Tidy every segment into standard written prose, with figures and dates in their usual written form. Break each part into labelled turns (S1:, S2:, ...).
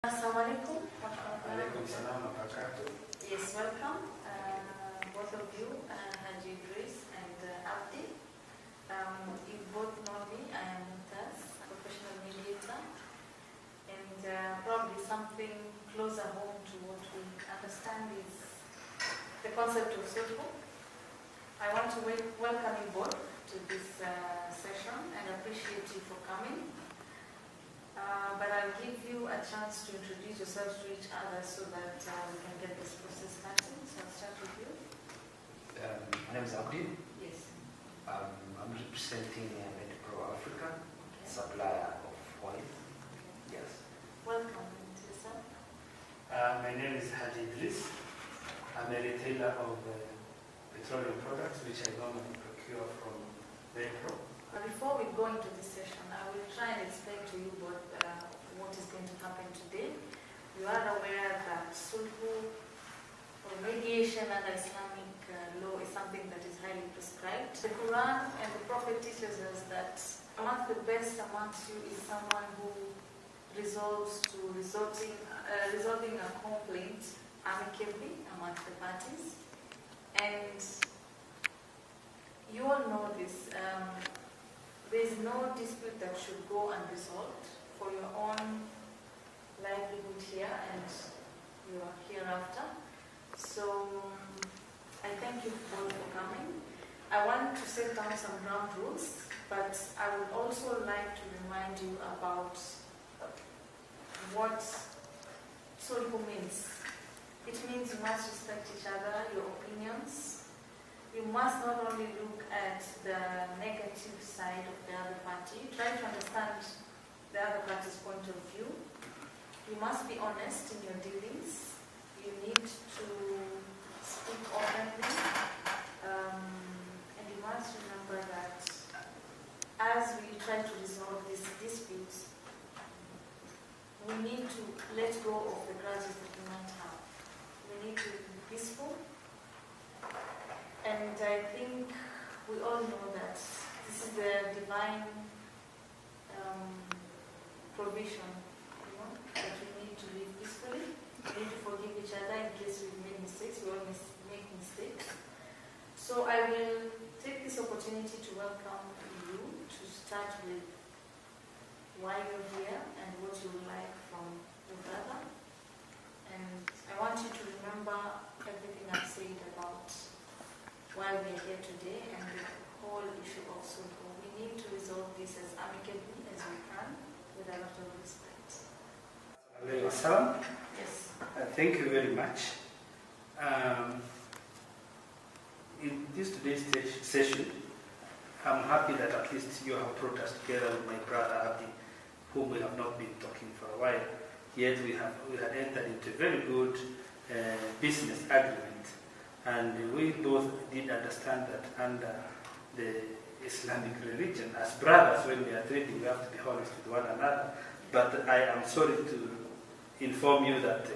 S1: Assalamu alaikum.
S2: Alaikum salam wa barakatuh.
S1: Yes, welcome, both of you, Haji Idris and Abdi. You both know me. I am Mumtaz, a professional mediator, and probably something closer home to what we understand is the concept of sulhu. I want to welcome you both to this session and appreciate you for coming. But I'll give you a chance to introduce yourselves to each other so that we can get this process started. So I'll start with you.
S3: My name is Abdi.
S1: Yes.
S3: I'm representing Pro Africa, supplier of oil. Yes.
S1: Welcome to yourself.
S2: My name is Haji Idris. I'm a retailer of petroleum products, which I normally procure from Pro.
S1: Before we go into this session, I will try and explain to you what is going to happen today. You are aware that sulhu or mediation under Islamic law is something that is highly prescribed. The Quran and the Prophet teaches us that amongst the best amongst you is someone who resolves to resolving a complaint amicably amongst the parties. And you all know this. There is no dispute that should go unresolved for your own livelihood here and your hereafter. So I thank you both for coming. I want to set down some ground rules, but I would also like to remind you about what sulhu means. It means you must respect each other, your opinions. You must not only look at the negative side of the other party, try to understand the other party's point of view. You must be honest in your dealings. You need to speak openly. And you must remember that as we try to resolve these disputes, we need to let go of the grudges that we might have. We need to be peaceful. And I think we all know that this is the divine provision, that we need to live peacefully. We need to forgive each other in case we've made mistakes. We all make mistakes. So I will take this opportunity to welcome you to start with why you're here and what you would like from your brother. And I want you to remember everything I've said about why we are here today and the whole issue of sulhu. We need to resolve this as amicably as we can with a lot of respect. Yes.
S2: Thank you very much. In this today's session, I'm happy that at least you have brought us together with my brother Abdi, whom we have not been talking for a while. Yet we had entered into a very good business agreement. And we both did understand that under the Islamic religion, as brothers, when we are trading, we have to be honest with one another. But I am sorry to inform you that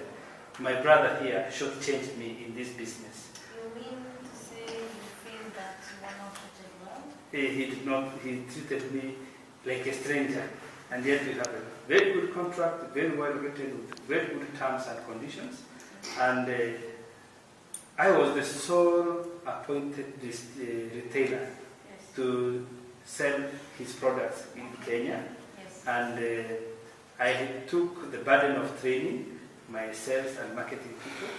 S2: my brother here shortchanged me in this business.
S1: You mean to say you feel that you were not treated well?
S2: He did not. He treated me like a stranger. And yet we have a very good contract, very well written, with very good terms and conditions. And I was the sole appointed retailer to sell his products in Kenya.
S1: Yes.
S2: And I took the burden of training my sales and marketing people,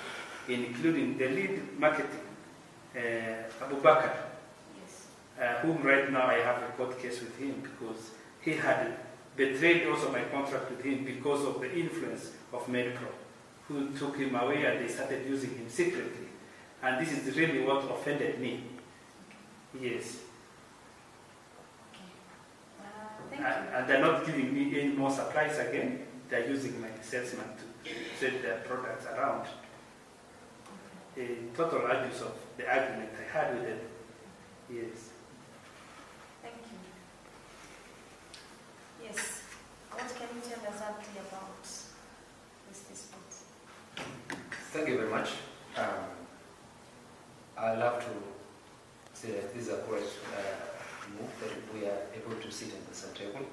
S2: including the lead marketing, Abu Bakr, whom right now I have a court case with him because he had betrayed also my contract with him because of the influence of Pro, who took him away and they started using him secretly. And this is really what offended me. Yes.
S1: Thank you.
S2: And they're not giving me any more supplies again. They're using my salesman to sell their products around. A total abuse of the agreement I had with them. Yes.
S1: Thank you. Yes. What can you tell us, Abdi, about this dispute?
S3: Thank you very much. I love to say that this is a great move that we are able to sit at the same table.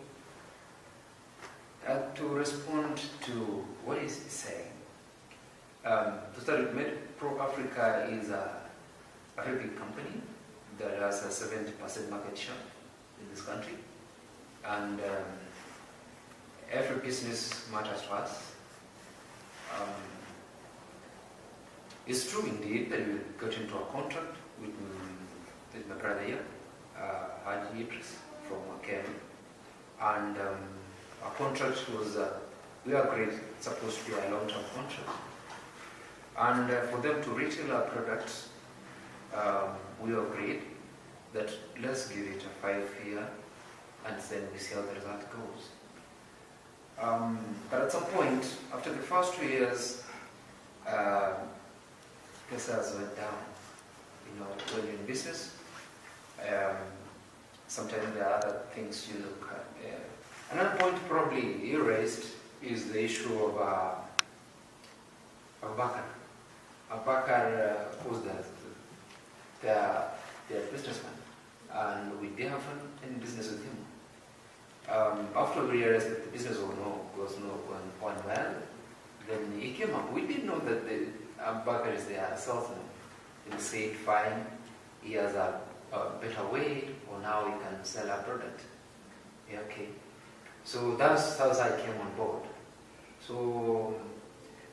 S3: To respond to what he's saying, to start with, MedPro Africa is a very big company that has a 70% market share in this country, and every business matters to us. It's true indeed that we got into a contract with my brother here, Haji Idris from Kenyan, and our contract was, we agreed it's supposed to be a long-term contract, and for them to retail our products, we agreed that let's give it a 5-year and then we see how the result goes. But at some point, after the first 2 years, sales went down. You know, when you're in business, sometimes there are other things you look at. Another point probably you raised is the issue of Bakar. Bakar was the businessman, and we didn't have any business with him. After we realized that the business was not going well, then he came up. We didn't know that Bakar is the salesman. He said, fine, he has a better way, or now he can sell a product. Yeah, okay. So that's how I came on board. So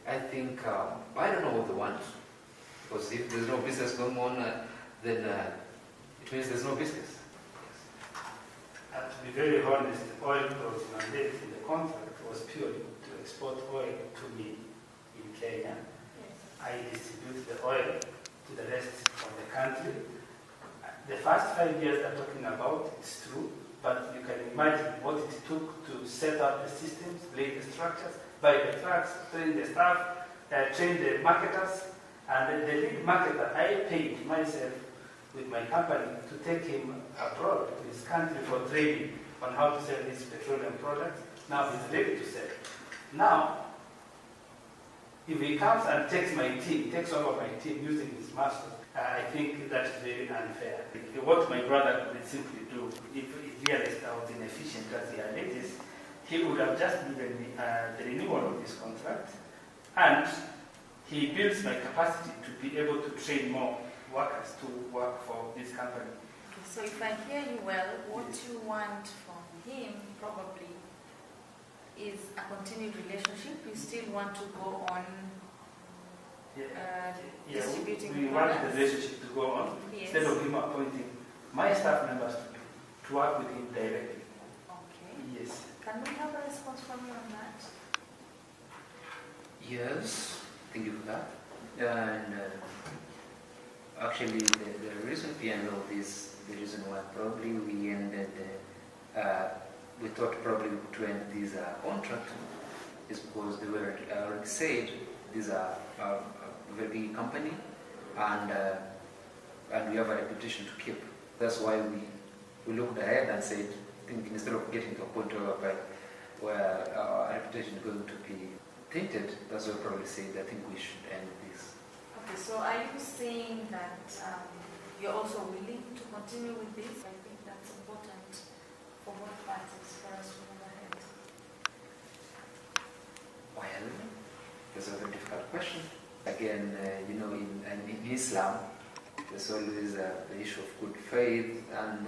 S3: I think, I don't know what they want, because if there's no business going on, then it means there's no business.
S2: To be very honest, oil was mandated in the contract was purely to export oil to me in Kenya.
S1: Yes.
S2: I distribute the oil to the rest of the country. The first 5 years they're talking about is true, but you can imagine what it took to set up the systems, lay the structures, buy the trucks, train the staff, train the marketers, and the lead marketer, I paid myself with my company to take him abroad to his country for training on how to sell his petroleum products. Now he's ready to sell. Now, if he comes and takes over my team using his master, I think that is very unfair. What my brother could simply do, if he realized I was inefficient as he alleges, he would have just given me the renewal of this contract, and he builds my capacity to be able to train more workers to work for this company.
S1: Okay, so if I hear you well, what you want from him probably is a continued relationship. You still want to go on distributing
S2: we
S1: products?
S2: want the relationship to go on,
S1: Yes.
S2: instead of him appointing my staff members to work with him directly.
S1: Okay.
S2: Yes.
S1: Can we have a response from you on that?
S3: Yes, thank you for that. And actually, the reason behind all this, the reason why probably we ended, we thought probably to end this contract is because they were already said these are a very big company, and we have a reputation to keep. That's why we looked ahead and said, thinking instead of getting to a point where our reputation is going to be tainted, that's why we probably said I think we should end this.
S1: Okay, so are you saying that you're also willing to continue with this? I think that's important for both parties for us to move ahead.
S3: Well, that's a very difficult question. Again, in Islam, there's always the issue of good faith, and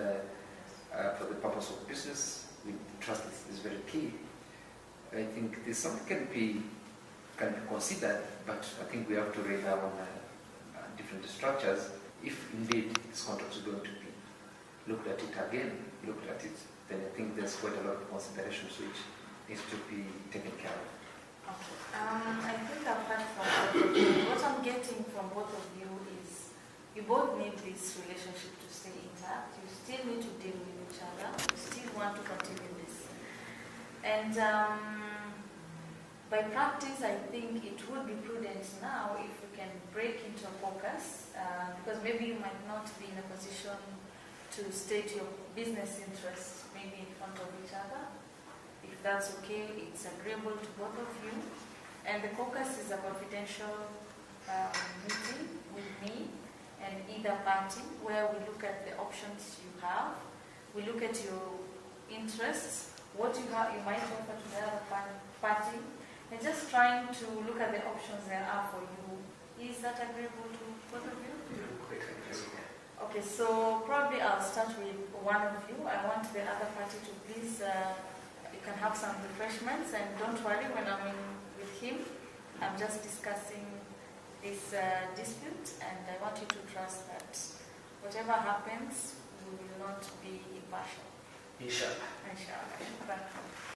S3: for the purpose of business, trust is very key. I think this something can be considered, but I think we have to rely on different structures. If indeed this contract is going to be looked at it again, then I think there's quite a lot of considerations which needs to be taken care of.
S1: Okay. I think I've heard from both of you. What I'm getting from both of you is you both need this relationship to stay intact. You still need to deal with each other. You still want to continue this. And by practice, I think it would be prudent now if we can break into a focus, because maybe you might not be in a position to state your business interests maybe in front of each other. If that's okay, it's agreeable to both of you. And the caucus is a confidential meeting with me and either party, where we look at the options you have, we look at your interests, what you might offer to the other party, and just trying to look at the options there are for you. Is that agreeable to both of you? Okay, so probably I'll start with one of you. I want the other party to please, you can have some refreshments, and don't worry, when I'm with him, I'm just discussing this dispute, and I want you to trust that whatever happens, we will not be impartial.
S2: Inshallah.
S1: Inshallah.